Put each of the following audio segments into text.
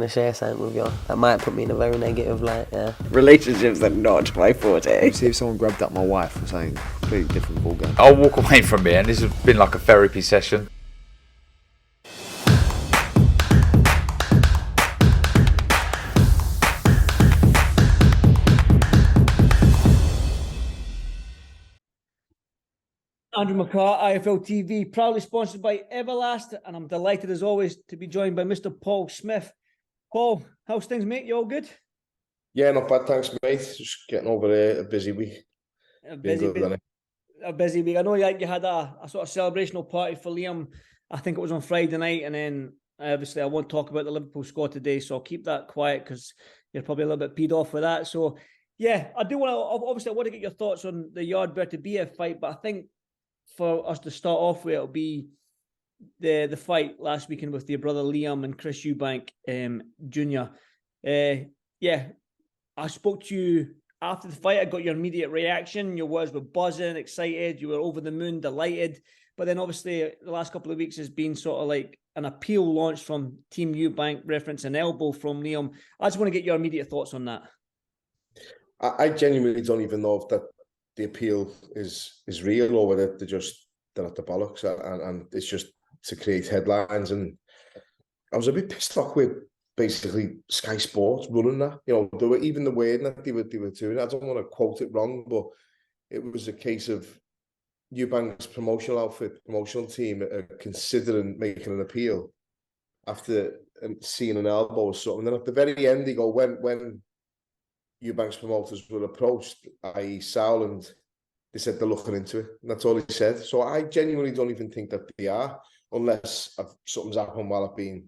to share something with you. That might put me in a very negative light, yeah. Relationships are not my forte. See if someone grabbed up my wife or something completely different ballgame. I'll walk away from here, and this has been like a therapy session. Andrew McCART, IFL TV, proudly sponsored by Everlast, and I'm delighted as always to be joined by Mr. Paul Smith. Paul, how's things, mate? You all good? Yeah, not bad, thanks, mate. Just getting over a busy week. A busy week. I know you had a sort of celebrational party for Liam. I think it was on Friday night, and then obviously I won't talk about the Liverpool score today, so I'll keep that quiet because you're probably a little bit peed off with that. So, yeah, I want to get your thoughts on the Yard Beterbiev fight, but I think for us to start off with, it'll be the fight last weekend with your brother Liam and Chris Eubank Jr. Yeah, I spoke to you after the fight. I got your immediate reaction. Your words were buzzing, excited. You were over the moon, delighted. But then obviously the last couple of weeks has been sort of like an appeal launched from Team Eubank, reference an elbow from Liam. I just want to get your immediate thoughts on that. I genuinely don't even know if that the appeal is real or whether they're at the bollocks and it's just to create headlines. And I was a bit pissed off with basically Sky Sports running that. You know, they were even the wording that they were doing. I don't want to quote it wrong, but it was a case of Eubank's promotional team considering making an appeal after seeing an elbow or something. And then at the very end, they go, when Eubank's promoters were approached, i.e. Sowland, they said they're looking into it. And that's all he said. So I genuinely don't even think that they are, unless something's happened while I've been,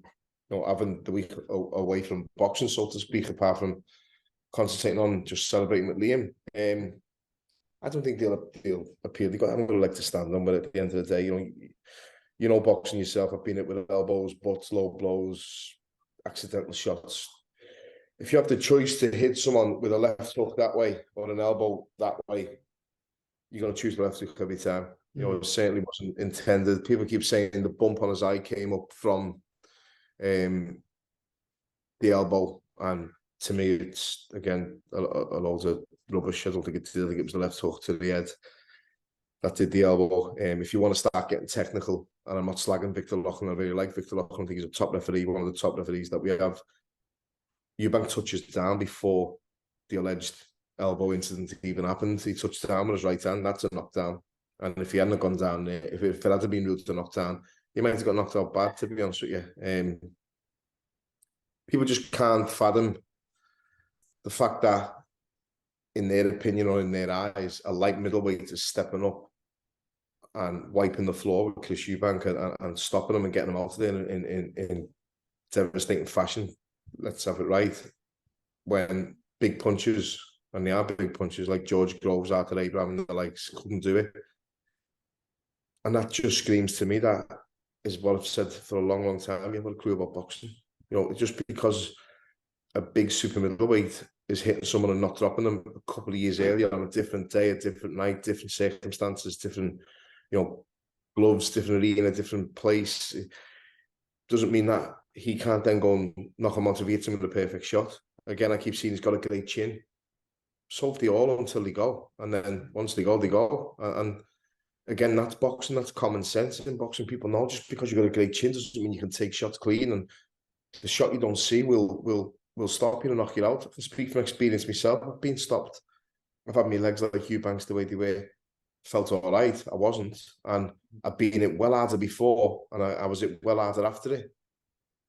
having the week away from boxing, so to speak, apart from concentrating on just celebrating with Liam. I don't think they'll appeal. They've got a leg to stand on, but at the end of the day, you know boxing yourself. I've been it with elbows, butts, low blows, accidental shots. If you have the choice to hit someone with a left hook that way or an elbow that way, you're going to choose the left hook every time. It certainly wasn't intended. People keep saying the bump on his eye came up from the elbow, and to me, it's again a load of rubbish. I don't think it did. I think it was the left hook to the head that did the elbow. If you want to start getting technical, and I'm not slagging Victor Loughlin, I really like Victor Loughlin. I think he's a top referee, one of the top referees that we have. Eubank touches down before the alleged elbow incident even happened. He touched down with his right hand. That's a knockdown. And if he hadn't gone down there, if it had been ruled a knockdown, he might have got knocked out bad, to be honest with you. People just can't fathom the fact that, in their opinion or in their eyes, a light middleweight is stepping up and wiping the floor with Chris Eubank and stopping him and getting him out of there in devastating fashion. Let's have it right. When big punches, and they are big punches like George Groves, Arthur Abraham and the likes, couldn't do it. And that just screams to me that is what I've said for a long, long time. You have a clue about boxing. Just because a big super middleweight is hitting someone and not dropping them a couple of years earlier on a different day, a different night, different circumstances, different, gloves, different arena, different place, it doesn't mean that he can't then go and knock him out of him with a perfect shot. Again, I keep seeing he's got a great chin. So they all until they go. And then once they go, they go. And again, that's boxing, that's common sense in boxing. People know just because you've got a great chin doesn't mean you can take shots clean. And the shot you don't see will stop you and knock you out. I can speak from experience myself. I've been stopped. I've had my legs like Eubank's the way they were. Felt all right. I wasn't. And I've been it well harder before. And I was it well harder after it.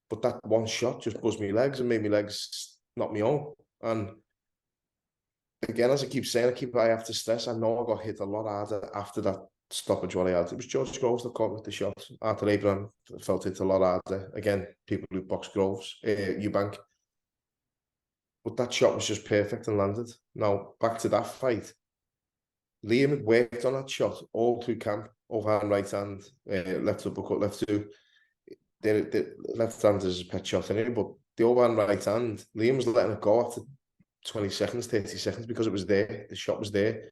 But that one shot just buzzed my legs and made my legs not my own. And again, as I keep saying, I have to stress, I know I got hit a lot harder after that stoppage what I had. It was George Groves that caught me with the shot. Arthur Abraham felt it a lot harder. Again, people who box Groves, Eubank. But that shot was just perfect and landed. Now, back to that fight. Liam had worked on that shot all through camp. Overhand, right hand, left uppercut, left two. The left hand is a pet shot anyway, but the overhand right hand, Liam was letting it go after 20 seconds, 30 seconds because it was there. The shot was there.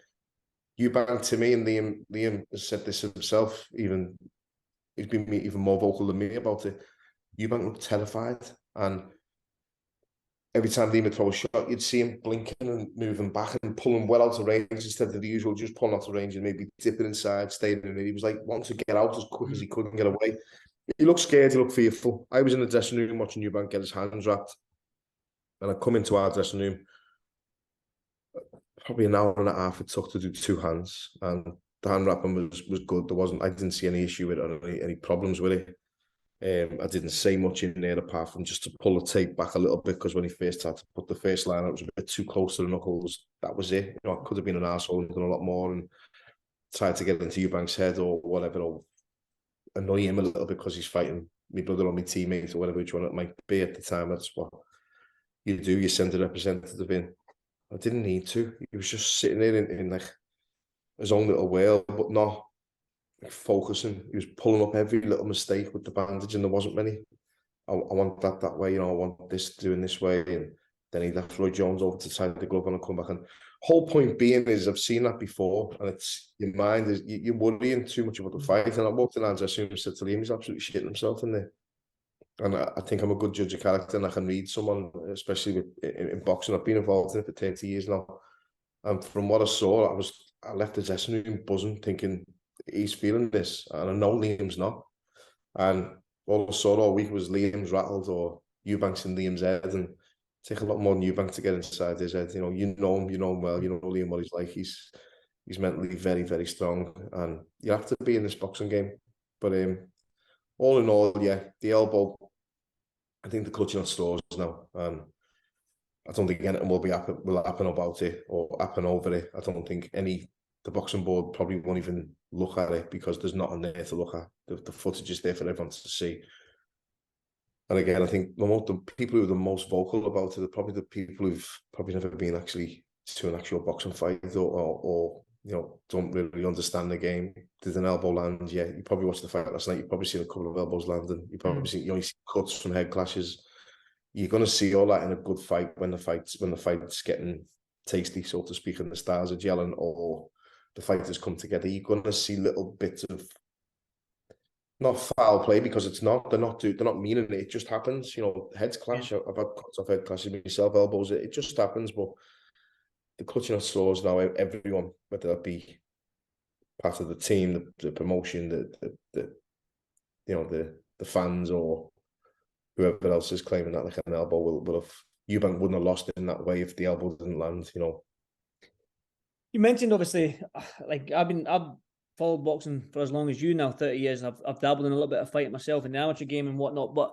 Eubank, to me, and Liam has said this himself, he's been even more vocal than me about it. Eubank looked terrified. And every time Liam would throw a shot, you'd see him blinking and moving back and pulling well out of range instead of the usual just pulling out of range and maybe dipping inside, staying in it. He was like wanting to get out as quick as he could and get away. He looked scared, he looked fearful. I was in the dressing room watching Eubank get his hands wrapped, and I come into our dressing room. Probably an hour and a half it took to do 2 hands, and the hand wrapping was good. I didn't see any issue with it or any problems with it. I didn't say much in there apart from just to pull the tape back a little bit, because when he first had to put the first line out, it was a bit too close to the knuckles. That was it. You know, I could have been an arsehole and done a lot more and tried to get into Eubank's head or whatever, or annoy him a little bit because he's fighting my brother or my teammate or whatever, which one it might be at the time. That's what you do. You send a representative in. I didn't need to. He was just sitting there in like his own little world, but not focusing. He was pulling up every little mistake with the bandage, and there wasn't many. I want that way, you know, I want this doing this way. And then he left Roy Jones over to tie the glove on and come back. And whole point being is I've seen that before, and it's your mind is you're worrying too much about the fight. And I walked in and I assumed said to Liam, he's absolutely shitting himself in there. And I think I'm a good judge of character, and I can read someone, especially in boxing. I've been involved in it for 30 years now. And from what I saw, I left the dressing room buzzing, thinking he's feeling this. And I know Liam's not. And all I saw all week was Liam's rattled or Eubank's in Liam's head. And take a lot more than Eubank to get inside his head. You know him well, you know Liam what he's like. He's mentally very, very strong. And you have to be in this boxing game. But all in all, yeah, the elbow, I think the clutching at straws now. I don't think anything will happen about it or happen over it. I don't think the boxing board probably won't even look at it because there's nothing there to look at. The footage is there for everyone to see. And again, I think the people who are the most vocal about it are probably the people who've probably never been actually to an actual boxing fight or you know, don't really understand the game. Did an elbow land? Yeah, you probably watched the fight last night. You've probably seen a couple of elbows landing. You probably you see cuts from head clashes. You're going to see all that in a good fight when the fight's getting tasty, so to speak, and the stars are gelling or the fighters come together. You're going to see little bits of not foul play because it's not. They're not meaning it. It just happens. You know, heads clash. I've had cuts off head clashes myself, elbows. It just happens. But the clutching at straws now, everyone, whether that be part of the team, the promotion, the fans or whoever else is claiming that like an elbow will have Eubank wouldn't have lost in that way if the elbow didn't land, you know. You mentioned obviously, like I've followed boxing for as long as you now, 30 years. I've dabbled in a little bit of fighting myself in the amateur game and whatnot. But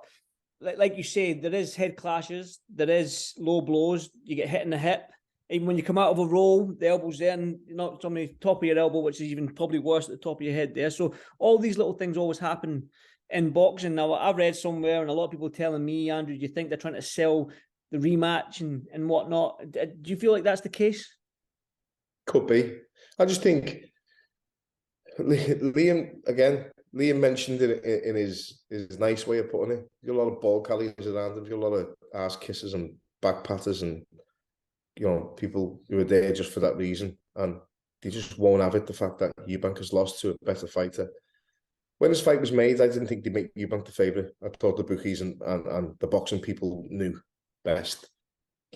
like you say, there is head clashes, there is low blows. You get hit in the hip. Even when you come out of a roll, the elbow's there and not on the top of your elbow, which is even probably worse at the top of your head there. So all these little things always happen in boxing. Now, I read somewhere, and a lot of people telling me, Andrew, do you think they're trying to sell the rematch and whatnot? Do you feel like that's the case? Could be. I just think Liam mentioned it in his nice way of putting it. You've got a lot of ball carriers around him. You've got a lot of ass kisses and back patters and, you know, people who are there just for that reason. And they just won't have it, the fact that Eubank has lost to a better fighter. When this fight was made, I didn't think they'd make Eubank the favourite. I thought the bookies and the boxing people knew best.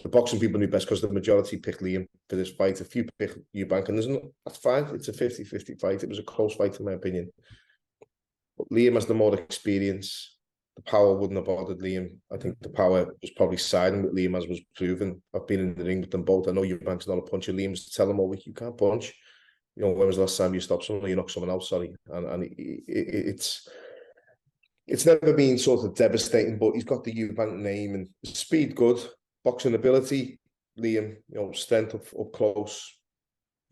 The boxing people knew best because the majority picked Liam for this fight. A few picked Eubank, and that's fine. It's a 50-50 fight. It was a close fight, in my opinion. But Liam has the more experience. The power wouldn't have bothered Liam. I think the power was probably siding with Liam, as was proven. I've been in the ring with them both. I know Eubank's not a puncher. Liam's tell him all week, you can't punch. You know, when was the last time you stopped someone or you knocked someone out? Sorry. And it's never been sort of devastating, but he's got the Eubank name and speed good, boxing ability, Liam, you know, strength up close.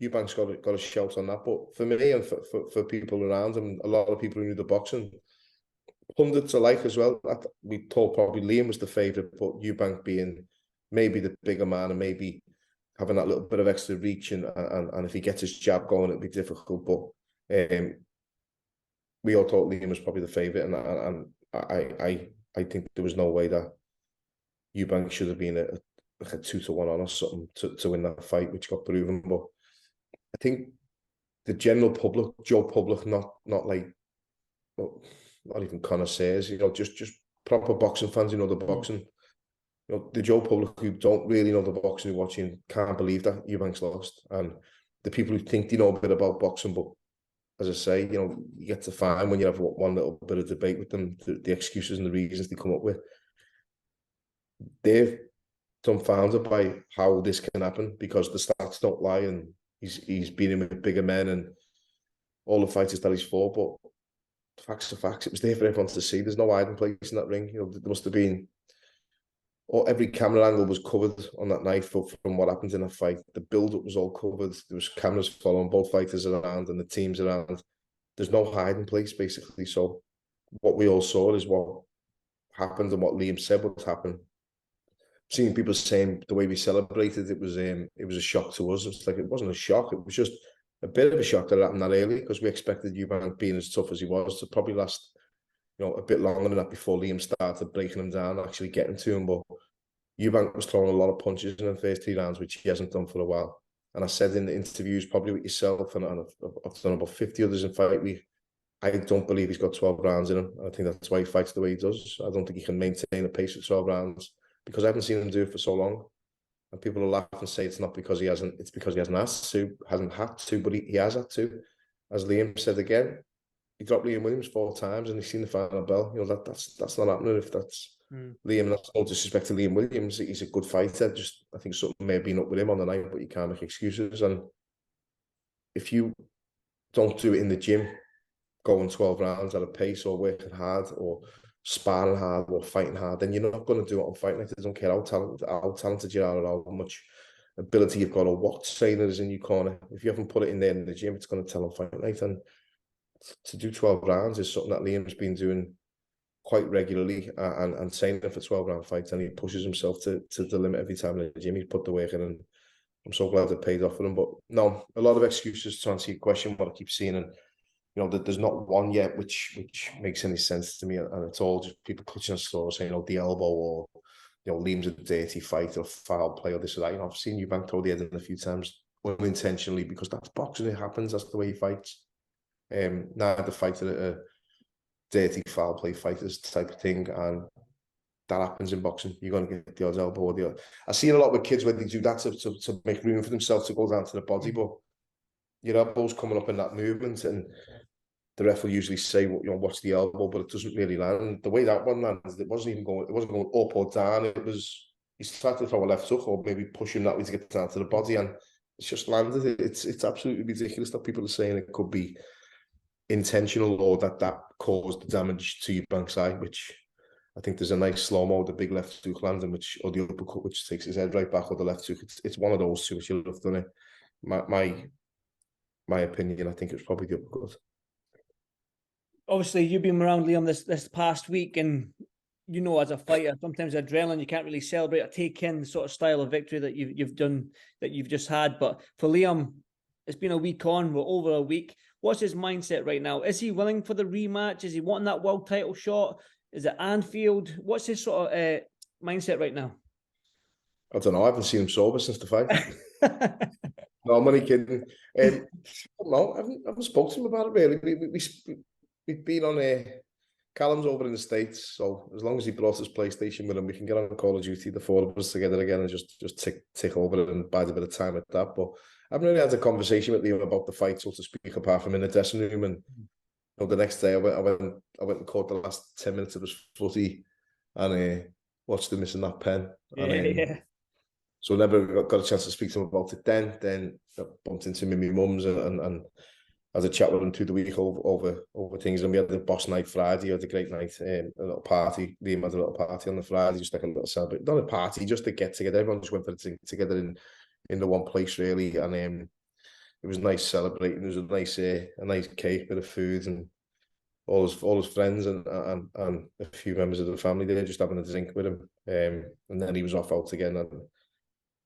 Eubank's got a shout on that. But for me and for people around him, a lot of people who knew the boxing, pundits alike as well, we thought probably Liam was the favourite, but Eubank being maybe the bigger man and maybe having that little bit of extra reach and if he gets his jab going, it'll be difficult. But we all thought Liam was probably the favourite, and I think there was no way that Eubank should have been a 2-1 on or something to win that fight, which got proven. But I think the general public, Joe public, not like, well, not even connoisseurs, you know, just proper boxing fans, you know, the boxing. you know, the Joe public who don't really know the boxing, who are watching, can't believe that Eubank's lost. And the people who think they know a bit about boxing, but as I say, you know, you get to find when you have one little bit of debate with them, the excuses and the reasons they come up with. They're dumbfounded by how this can happen because the stats don't lie, and he's been in with bigger men and all the fighters that he's fought. But facts are facts. It was there for everyone to see. There's no hiding place in that ring. You know, there must have been. Or every camera angle was covered on that night from what happened in a fight. The build-up was all covered. There was cameras following both fighters around and the teams around. There's no hiding place, basically. So what we all saw is what happened and what Liam said would happen. Seeing people saying the way we celebrated, it was a shock to us. It's like it wasn't a shock. It was just a bit of a shock that it happened that early because we expected Eubank being as tough as he was to probably last, you know, a bit longer than that before Liam started breaking him down, actually getting to him. But Eubank was throwing a lot of punches in the first 3 rounds, which he hasn't done for a while. And I said in the interviews, probably with yourself, and I've done about 50 others in Fight Week, I don't believe he's got 12 rounds in him. I think that's why he fights the way he does. I don't think he can maintain a pace of 12 rounds because I haven't seen him do it for so long. And people will laugh and say it's not because he hasn't, it's because he hasn't asked to, hasn't had to, but he has had to. As Liam said again, he dropped Liam Williams 4 times and he's seen the final bell. You know, that's not happening if that's Liam. That's no disrespect to Liam Williams. He's a good fighter. Just I think something may have been up with him on the night, but you can't make excuses. And if you don't do it in the gym, going 12 rounds at a pace or working hard or sparring hard or fighting hard, then you're not going to do it on fight night. I don't care how talented you are or how much ability you've got or what trainer is in your corner. If you haven't put it in there in the gym, it's going to tell on fight night. And to do 12 rounds is something that Liam's been doing quite regularly and training for 12-round fights, and he pushes himself to the limit every time in the gym. He's put the work in, and I'm so glad it paid off for him. But no, a lot of excuses to answer your question, what I keep seeing, and you know, that there's not one yet which makes any sense to me, and it's all just people clutching at straws saying, you know, the elbow, or you know, Liam's a dirty fighter, or foul play, or this or that. You know, I've seen Eubank throw the head in a few times unintentionally because that's boxing. It happens. That's the way he fights. Neither fighter a dirty foul play fighters type of thing, and that happens in boxing. You're going to get the odd elbow or the odd. I've seen a lot with kids when they do that to make room for themselves to go down to the body, but your elbow's coming up in that movement, and the ref will usually say, you know, watch the elbow, but it doesn't really land. And the way that one lands, it wasn't going up or down. It was, he started to throw a left hook or maybe push him that way to get down to the body, and it's just landed. It's absolutely ridiculous that people are saying it could be intentional or that caused the damage to your bank side, which I think there's a nice slow-mo, the big left hook landing, or the uppercut, which takes his head right back, or the left hook. It's one of those two which you'll have done it. My opinion, I think it's probably the uppercut. Obviously, you've been around Liam this past week, and you know, as a fighter, sometimes adrenaline, you can't really celebrate or take in the sort of style of victory that you've done, that you've just had. But for Liam, it's been a week on, we're over a week. What's his mindset right now? Is he willing for the rematch? Is he wanting that world title shot? Is it Anfield? What's his sort of mindset right now? I don't know. I haven't seen him sober since the fight. No, I'm only kidding. No, I haven't spoken to him about it really. We've been on Callum's over in the States, so as long as he brought his PlayStation with him, we can get on Call of Duty, the 4 of us together again, and just tick over it and bide a bit of time at that. But I haven't really had a conversation with Liam about the fight, so to speak, apart from in the dressing room. And you know, the next day, I went and caught the last 10 minutes of his footy and watched him missing that pen. Yeah. So never got a chance to speak to him about it then. Then I bumped into him and my mum's and had a chat with him through the week over things. And we had the boss night Friday. We had a great night, a little party. Liam had a little party on the Friday, just like a little celebration. Not a party, just to get together. Everyone just went for it together in the one place, really. And it was nice celebrating. There was a nice cake, bit of food, and all his friends and a few members of the family there just having a drink with him. And then he was off out again. And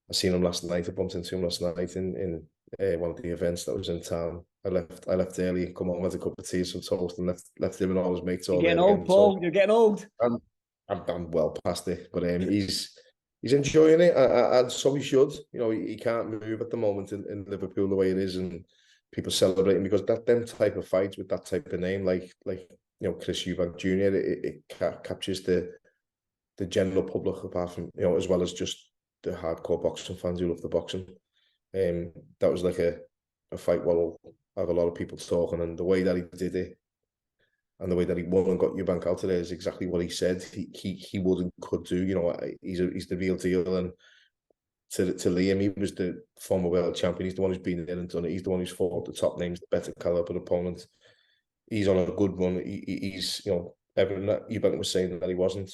I seen him last night. I bumped into him last night in one of the events that was in town. I left early, come home with a cup of tea, some toast, and left him and all his mates. You're getting old, Paul. You're getting old. I'm well past it, but he's enjoying it, and so he should. You know, he can't move at the moment in Liverpool the way it is, and people celebrating because them type of fights with that type of name, like you know, Chris Eubank Jr. It captures the the general public, apart from, you know, as well as just the hardcore boxing fans who love the boxing. That was like a fight where I have a lot of people talking, and the way that he did it, and the way that he won and got Eubank out today is exactly what he said he would and could do. You know, he's the real deal. And to Liam, he was the former world champion. He's the one who's been there and done it. He's the one who's fought the top names, the better caliber opponent. He's on a good run. He's, you know, everything that Eubank was saying that he wasn't.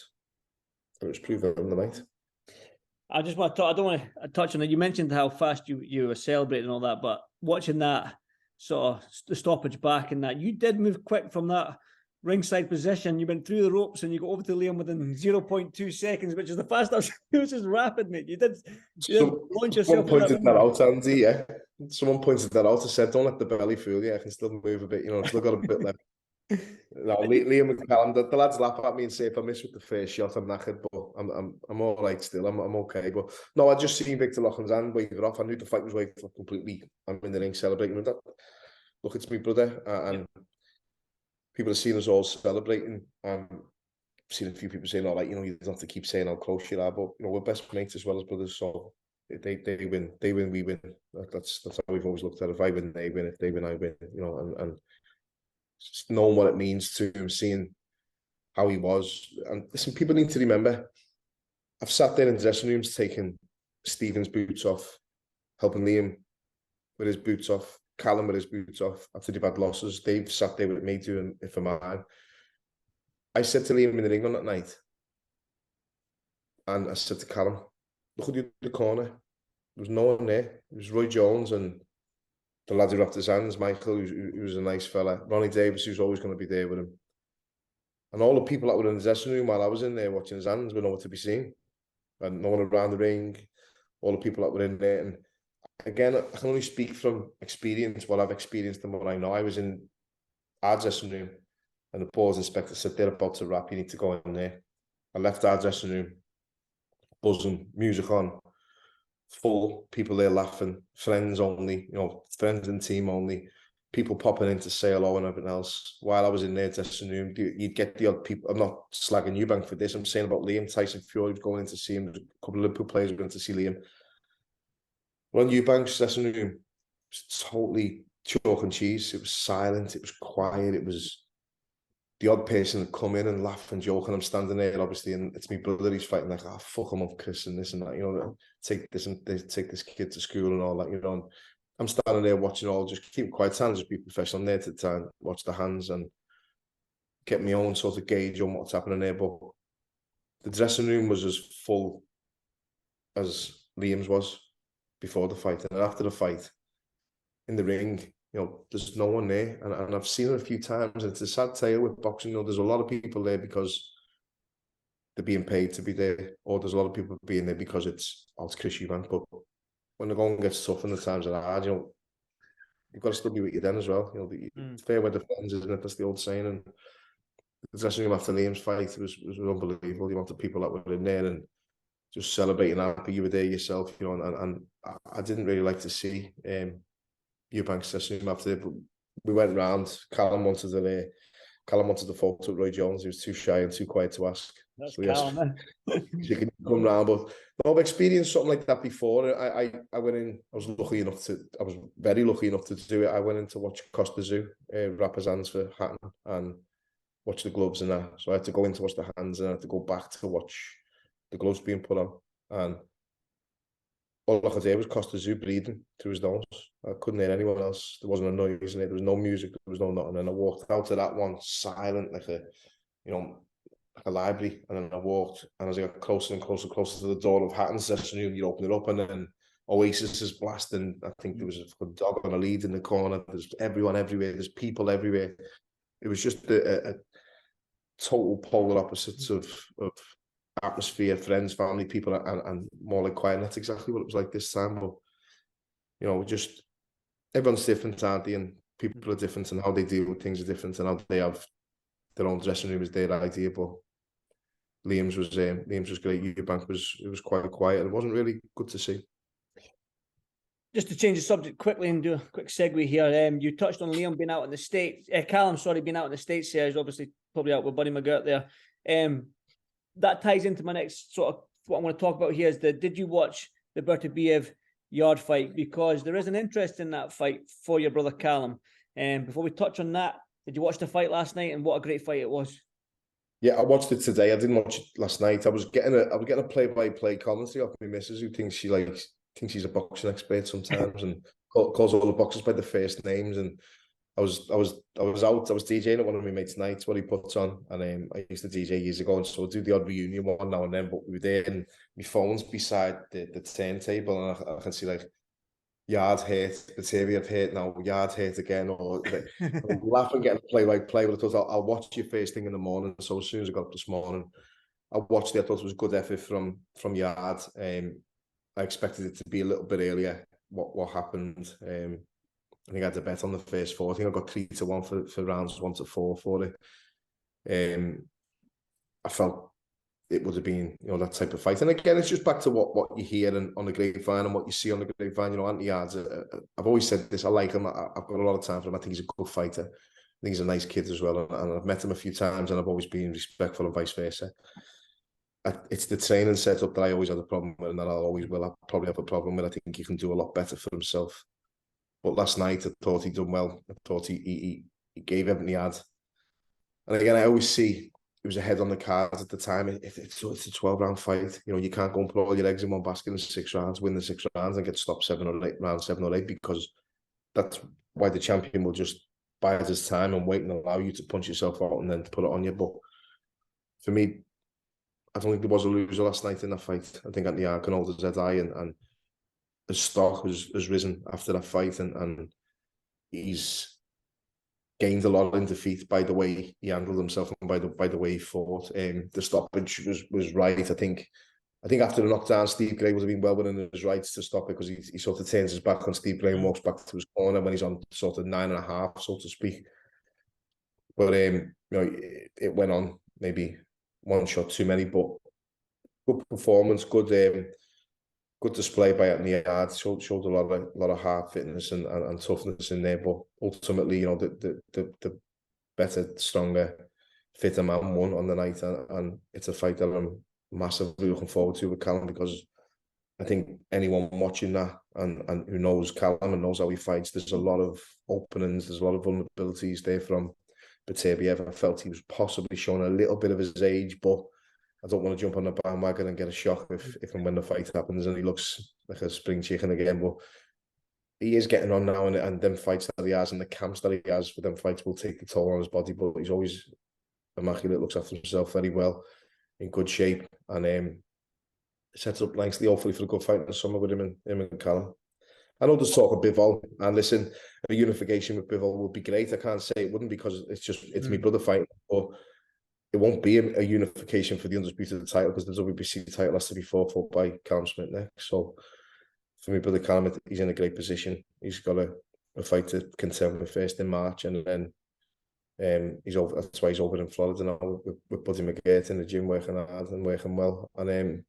It was proven on the night. I just want to talk, I don't want to touch on it. You mentioned how fast you were celebrating and all that, but watching that sort of the stoppage back and that, you did move quick from that ringside position. You went through the ropes and you got over to Liam within 0.2 seconds, which is the fastest. It was just rapid, mate. You did launch yourself. Someone pointed that out, Andy, yeah. Someone pointed that out. I said, don't let the belly fool you. I can still move a bit, you know, still got a bit left. No, Liam and Callum, the lads laugh at me and say if I miss with the first shot, I'm knackered, but I'm all right still. I'm okay. But no, I just seen Victor Loughlin's hand wave it off. I knew the fight was waiting for completely. I'm in the ring celebrating with that. Look, it's me brother, and people have seen us all celebrating. I've seen a few people saying, "All right, you know, you don't have to keep saying how close you are," but you know, we're best mates as well as brothers. So they win, we win. That's how we've always looked at it. If I win, they win. If they win, I win. You know, and just knowing what it means to him, seeing how he was. And listen, people need to remember, I've sat there in dressing rooms taking Stephen's boots off, helping Liam with his boots off, Callum with his boots off after they've had losses. They've sat there with me doing it for mine. I said to Liam in the ring on that night, and I said to Callum, look at the corner. There was no one there. It was Roy Jones and the lad who wrapped his hands, Michael, who was a nice fella, Ronnie Davis, who's always going to be there with him. And all the people that were in the dressing room while I was in there watching his hands were nowhere to be seen. And no one around the ring, all the people that were in there. And again, I can only speak from experience, what I've experienced and what I know. I was in our dressing room and the pause inspector said, they're about to wrap, you need to go in there. I left our dressing room, buzzing, music on, full, people there laughing, friends only, you know, friends and team only, people popping in to say hello and everything else. While I was in their dressing room, you'd get the odd people. I'm not slagging Eubank for this. I'm saying about Liam, Tyson Fury was going in to see him. A couple of Liverpool players went to see Liam. When Eubank's dressing room, it was totally chalk and cheese. It was silent. It was quiet. It was the odd person would come in and laugh and joke, and I'm standing there, obviously, and it's my brother. He's fighting like, oh, fuck him up, Chris, and this and that, you know, take this and take this kid to school and all that, you know. And I'm standing there watching all, just keep quiet, trying to just be professional. I'm there to try and watch the hands and get my own sort of gauge on what's happening there. But the dressing room was as full as Liam's was before the fight, and after the fight, in the ring, you know, there's no one there, and I've seen it a few times. And it's a sad tale with boxing. You know, there's a lot of people there because they're being paid to be there, or there's a lot of people being there because it's Chris Eubank. But when the going gets tough and the times are hard, you know, you've got to still be with you then as well. You know, fair weather friends, isn't it? That's the old saying. And the dressing room after Liam's fight was unbelievable. You want the people that were in there and just celebrating happy you were there yourself, you know. And I didn't really like to see Eubank's dressing room after it, but we went round. Callum wanted the photo with Roy Jones. He was too shy and too quiet to ask. That's so Callum, you can come round. But no, I've experienced something like that before. I went in. I was very lucky enough to do it. I went in to watch Costa Zoo wrap his hands for Hatton and watch the gloves and that. So I had to go in to watch the hands and I had to go back to watch the gloves being put on. And all I could hear was Costa Zoo breathing through his nose. I couldn't hear anyone else. There wasn't a noise in it. There was no music. There was no nothing. And I walked out of that one silent, like a library. And then I walked, and as I got closer and closer to the door of Hatton's dressing room, you open it up, and then Oasis is blasting. I think there was a dog on a lead in the corner. There's everyone everywhere. There's people everywhere. It was just a total polar opposites of atmosphere, friends, family, people, and more like quiet. And that's exactly what it was like this time. But you know, just everyone's different, aren't they? And people are different, and how they deal with things are different, and how they have their own dressing room is their idea. But Liam's was great. Eubank was quite quiet. It wasn't really good to see. Just to change the subject quickly and do a quick segue here. You touched on Liam being out in the States. Callum, being out in the States here. He's obviously probably out with Buddy McCART there. that ties into my next sort of what I'm going to talk about here is did you watch the Beterbiev yard fight? Because there is an interest in that fight for your brother Callum. And before we touch on that, did you watch the fight last night? And what a great fight it was. Yeah, I watched it today. I didn't watch it last night. I was getting a play-by-play commentary off my missus, who thinks she's a boxing expert sometimes and calls all the boxers by the first names. And I was DJing at one of my mates' nights, what he puts on, and I used to DJ years ago, and so I do the odd reunion one now and then. But we were there, and my phone's beside the turntable, and I can see like yard hit, Beterbiev hit, now yard hit again, or like, I'm laughing, getting a play-by-play. But I thought I'll watch you first thing in the morning. So as soon as I got up this morning, I watched it. I thought it was a good effort from yard. I expected it to be a little bit earlier. What happened? I think I had a bet on the first four. I think I got 3-1 for rounds 1 to 4 for it. I felt it would have been, that type of fight. And again, it's just back to what you hear on the grapevine and what you see on the grapevine. Anthony Yarde's, I've always said this, I like him. I've got a lot of time for him. I think he's a good fighter. I think he's a nice kid as well. And I've met him a few times and I've always been respectful and vice versa. It's the training setup that I always had a problem with, and that I always will. I probably have a problem with. I think he can do a lot better for himself. But last night, I thought he'd done well. I thought he gave everything he had. And again, I always see he was ahead on the cards at the time. It's a 12-round fight. You can't go and put all your eggs in one basket in 6 rounds, win the 6 rounds, and get stopped 7 or 8, because that's why the champion will just bide his time and wait and allow you to punch yourself out and then put it on you. But for me, I don't think there was a loser last night in that fight. I think Anthony Yarde can hold his head high, and his stock has risen after that fight, and he's gained a lot in defeat by the way he handled himself and by the way he fought. The stoppage was right. I think after the knockdown, Steve Gray would have been well within his rights to stop it, because he sort of turns his back on Steve Gray and walks back to his corner when he's on sort of 9.5, so to speak. But it went on maybe one shot too many, but good performance, good display by Anthony Yarde. Showed a lot of heart, fitness, and toughness in there. But ultimately, the better, stronger, fitter man won on the night, and it's a fight that I'm massively looking forward to with Callum, because I think anyone watching that and who knows Callum and knows how he fights, there's a lot of openings, there's a lot of vulnerabilities there from Beterbiev. I felt he was possibly showing a little bit of his age, but I don't want to jump on the bandwagon and get a shock if and when the fight happens and he looks like a spring chicken again. But he is getting on now, and them fights that he has and the camps that he has for them fights will take the toll on his body. But he's always immaculate, looks after himself very well, in good shape, and sets up nicely, hopefully, for a good fight in the summer with him and Callum. I know there's talk of Bivol, and listen, a unification with Bivol would be great. I can't say it wouldn't, because it's my brother fighting, but it won't be a unification for the undisputed title, because the WBC title has to be fought by Callum Smith next. So for me, brother Callum, he's in a great position. He's got a fight to contend with first in March, and then he's over. That's why he's over in Florida now with Buddy McCART in the gym, working hard and working well. And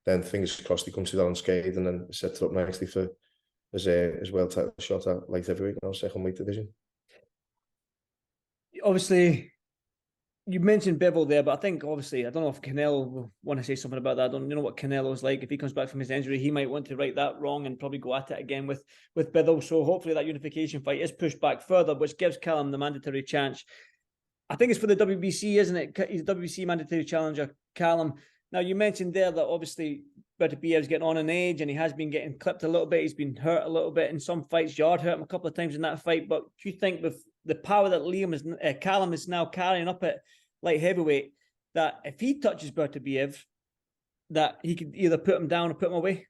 then fingers crossed he comes through that unscathed, and then sets it up nicely for his world title shot at light heavyweight, now second weight division. Obviously, you mentioned Bivol there, but I think obviously, I don't know if Canelo will want to say something about that. I don't know what Canelo's like. If he comes back from his injury, he might want to right that wrong and probably go at it again with Bivol. So hopefully that unification fight is pushed back further, which gives Callum the mandatory chance. I think it's for the WBC, isn't it? He's a WBC mandatory challenger, Callum. Now, you mentioned there that obviously Beterbiev's getting on in age, and he has been getting clipped a little bit. He's been hurt a little bit in some fights. Yarde hurt him a couple of times in that fight. But do you think with the power that Callum is now carrying up at light heavyweight, that if he touches Beterbiev, that he could either put him down or put him away?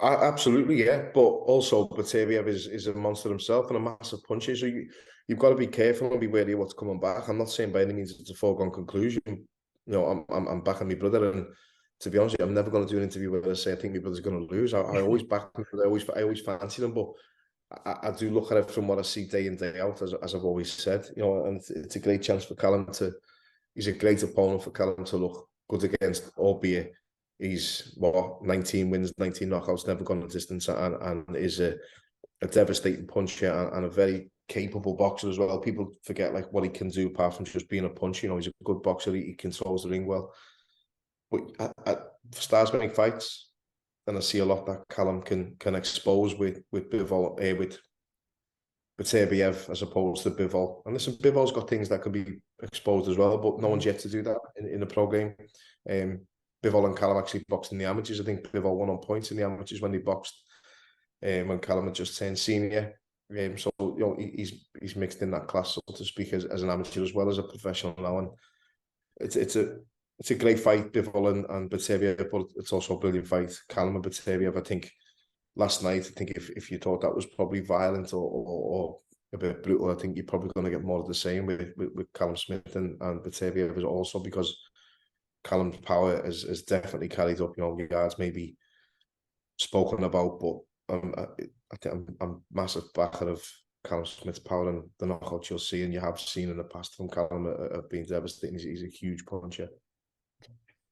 Absolutely, yeah. But also, Beterbiev is a monster himself and a massive puncher. So you've got to be careful and be wary of what's coming back. I'm not saying by any means it's a foregone conclusion. I'm backing my brother, and to be honest with you, I'm never going to do an interview where I say I think my brother's going to lose. I always back him. I always fancy them, but I do look at it from what I see day in, day out, as I've always said. And it's a great chance for Callum he's a great opponent for Callum to look good against, albeit he's 19 wins, 19 knockouts, never gone the distance, and is a devastating puncher and a very capable boxer as well. People forget like what he can do apart from just being a puncher. You know, he's a good boxer. He controls the ring well. But stars make fights, and I see a lot that Callum can expose with Bivol, with Beterbiev as opposed to Bivol. And listen, Bivol's got things that can be exposed as well, but no one's yet to do that in the pro game. Bivol and Callum actually boxed in the amateurs. I think Bivol won on points in the amateurs when they boxed, when Callum had just turned senior. So you know, he's mixed in that class, so to speak, as an amateur as well as a professional now. And it's a great fight, Bivol and Beterbiev, but it's also a brilliant fight. Callum and Beterbiev, I think last night, I think if you thought that was probably violent or a bit brutal, I think you're probably going to get more of the same with Callum Smith and Beterbiev also, because Callum's power is definitely carried up. You know, yards maybe spoken about, but I think I'm a massive backer of Callum Smith's power, and the knockouts you'll see and you have seen in the past from Callum have been devastating. He's a huge puncher.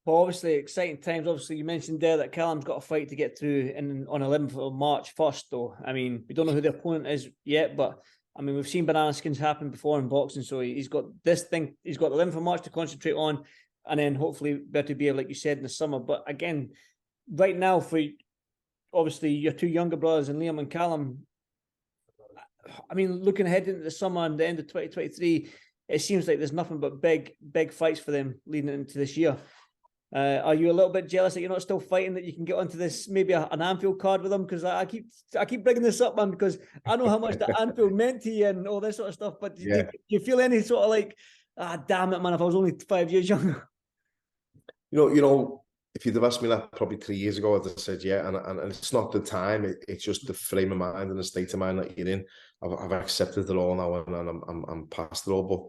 Well, obviously, exciting times. Obviously, you mentioned there that Callum's got a fight to get through on 11th of March first, though. I mean, we don't know who the opponent is yet, but I mean, we've seen banana skins happen before in boxing, so he's got this thing. He's got the 11th of March to concentrate on, and then hopefully Beterbiev, like you said, in the summer. But again, right now, for obviously your two younger brothers and Liam and Callum, I mean, looking ahead into the summer and the end of 2023, it seems like there's nothing but big fights for them leading into this year. Are you a little bit jealous that you're not still fighting, that you can get onto this, maybe an Anfield card with them? Because I keep bringing this up, man, because I know how much the Anfield meant to you and all this sort of stuff. But do you feel any sort of like, damn it, man, if I was only 5 years younger? You know, if you'd have asked me that probably 3 years ago, I'd have said yeah. And it's not the time; it's just the frame of mind and the state of mind that you're in. I've accepted it all now, and I'm past it all. But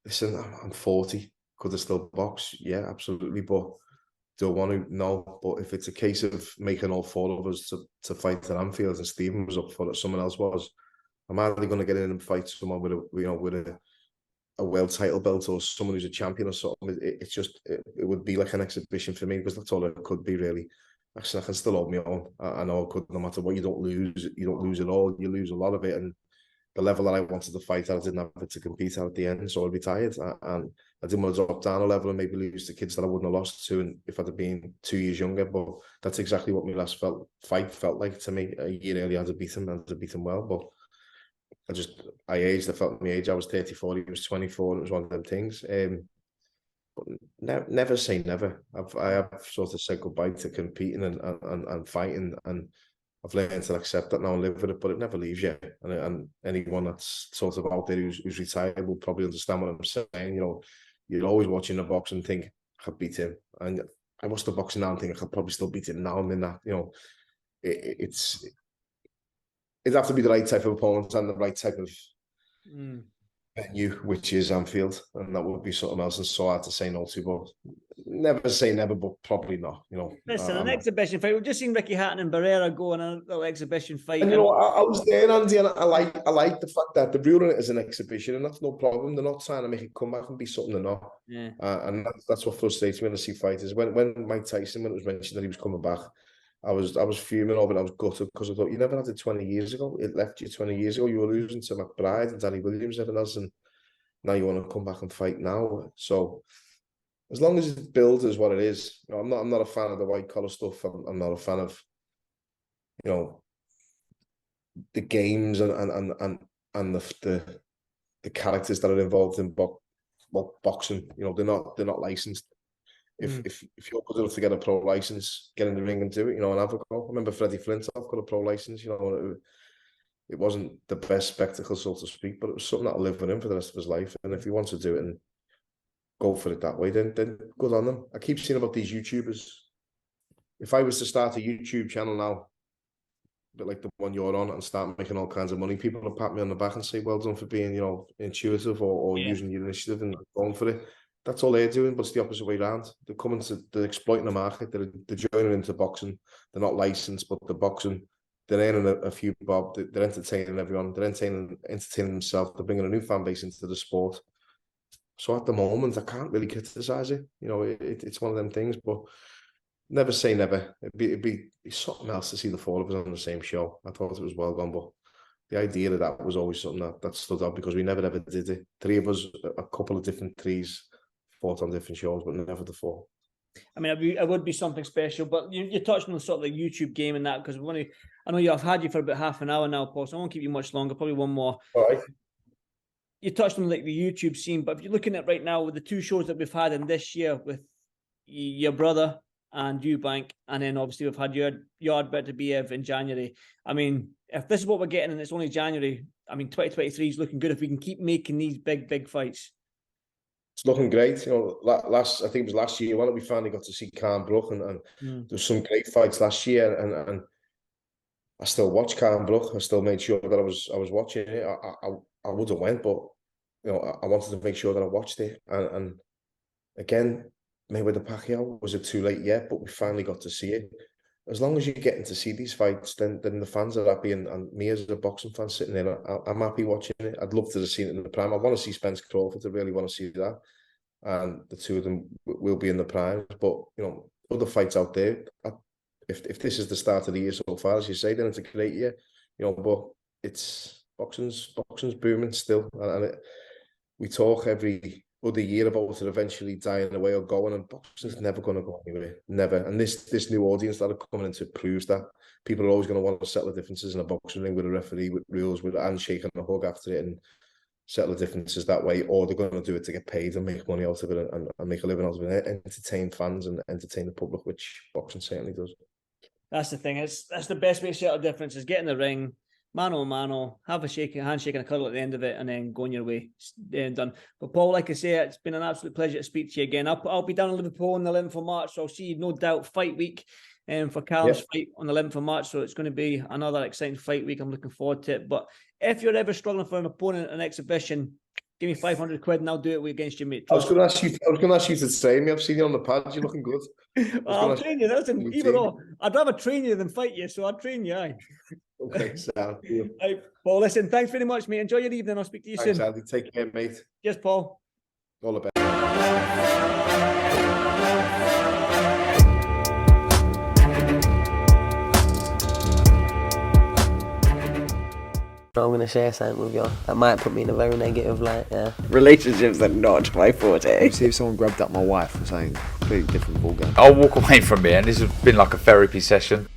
listen, I'm 40. Could I still box? Yeah, absolutely. But do I want to? No. But if it's a case of making all four of us to fight at Anfield, and Stephen was up for it, someone else was, I'm either going to get in and fight someone with a world title belt or someone who's a champion or something. It's just it would be like an exhibition for me, because that's all it could be really. Actually, I can still hold my own. I know I could, no matter what. You don't lose it all. You lose a lot of it, and the level that I wanted to fight at, I didn't have it to compete at the end, so I'd be tired. And I didn't want to drop down a level and maybe lose to kids that I wouldn't have lost to, and if I'd have been 2 years younger. But that's exactly what my last fight felt like to me. A year earlier, I'd have beat him well, but I aged. I felt my age. I was 34, he was 24, and it was one of them things. But never say never. I have sort of said goodbye to competing and fighting, and I've learned to accept that now and live with it, but it never leaves you. And anyone that's sort of out there who's retired will probably understand what I'm saying. You know, you're always watching the box and think, I could beat him. And I watch the boxing now and think I could probably still beat him now. I'm in that, you know, it'd have to be the right type of opponent and the right type of venue, which is Anfield, and that would be something else, and so hard to say no to. But never say never, but probably not. You know, listen, an exhibition fight. We've just seen Ricky Hatton and Barrera go on a little exhibition fight. And you know, I was there, Andy, and I like the fact that they're ruling it as an exhibition, and that's no problem. They're not trying to make it come back and be something they're not. Yeah. And that's what frustrates me when I see fighters. When Mike Tyson, when it was mentioned that he was coming back, I was fuming over it. I was gutted, because I thought, you never had it 20 years ago. It left you 20 years ago. You were losing to McBride and Danny Williams and everything else, and now you want to come back and fight now. So as long as it's billed as what it is, you know, I'm not a fan of the white collar stuff. I'm not a fan of, you know, the games and the characters that are involved in boxing. You know, they're not licensed. If you're good enough to get a pro license, get in the ring and do it, you know, and have a go. I remember Freddie Flintoff got a pro license. You know, it wasn't the best spectacle, so to speak, but it was something that'll live with him for the rest of his life. And if he wants to do it and go for it that way, then good on them. I keep seeing about these YouTubers. If I was to start a YouTube channel now, a bit like the one you're on, and start making all kinds of money, people will pat me on the back and say, well done for being, you know, intuitive or using your initiative and going for it. That's all they're doing, but it's the opposite way around. They're exploiting the market. They're joining into boxing. They're not licensed, but they're boxing. They're earning a few bob. They're entertaining everyone. They're entertaining themselves. They're bringing a new fan base into the sport. So at the moment, I can't really criticize it. You know, it's one of them things, but never say never. It'd be something else to see the four of us on the same show. I thought it was well gone, but the idea of that was always something that stood out, because we never ever did it. Three of us, a couple of different threes, fought on different shows, but never the four. I mean, it would be something special. But you touched on the sort of the YouTube game and that, because I know I've had you for about half an hour now, Paul, so I won't keep you much longer. Probably one more. All right. You touched on like the YouTube scene, but if you're looking at right now with the two shows that we've had in this year with your brother and Eubank, and then obviously we've had your Beterbiev in January. I mean, if this is what we're getting and it's only January, I mean, 2023 is looking good if we can keep making these big fights. It's looking great. You know, I think it was last year when we finally got to see Callum, and there was some great fights last year, and I still watch Callum. I still made sure that I was watching it. I would have went, but you know, I wanted to make sure that I watched it. And again, Mayweather Pacquiao, was it too late yet? But we finally got to see it. As long as you're getting to see these fights, then the fans are happy, and me as a boxing fan sitting there, I'm happy watching it. I'd love to have seen it in the prime. I want to see Spence Crawford. I really want to see that, and the two of them will be in the prime. But you know, other fights out there. If this is the start of the year so far, as you say, then it's a great year. You know, but it's boxing's booming still, and we talk every other year about it eventually dying away or going, and boxing's never going to go anywhere, never. And this new audience that are coming into proves that people are always going to want to settle the differences in a boxing ring with a referee, with rules, with a handshake and a hug after it, and settle the differences that way, or they're going to do it to get paid and make money out of it, and make a living out of it, entertain fans and entertain the public, which boxing certainly does. That's the thing. That's the best way to settle the difference, is get in the ring, mano a mano, have a handshake and a cuddle at the end of it, and then go on your way. Done. But Paul, like I say, it's been an absolute pleasure to speak to you again. I'll be down in Liverpool on the 11th of March, so I'll see you, no doubt, fight week for Callum's fight on the 11th of March. So it's going to be another exciting fight week. I'm looking forward to it. But if you're ever struggling for an opponent in an exhibition, give me 500 quid and I'll do it against you, mate. I was going to ask you to train me. I've seen you on the pads. You're looking good. I'll train you. Even though I'd rather train you than fight you, so I'll train you. Aye. Okay, so right, Paul, listen, thanks very much, mate. Enjoy your evening. I'll speak to you soon. Andy. Take care, mate. Cheers, Paul. All the best. I'm going to share something with you that might put me in a very negative light, yeah. Relationships are not my forte. See if someone grabbed up my wife for saying completely different ballgame. I'll walk away from it, and this has been like a therapy session.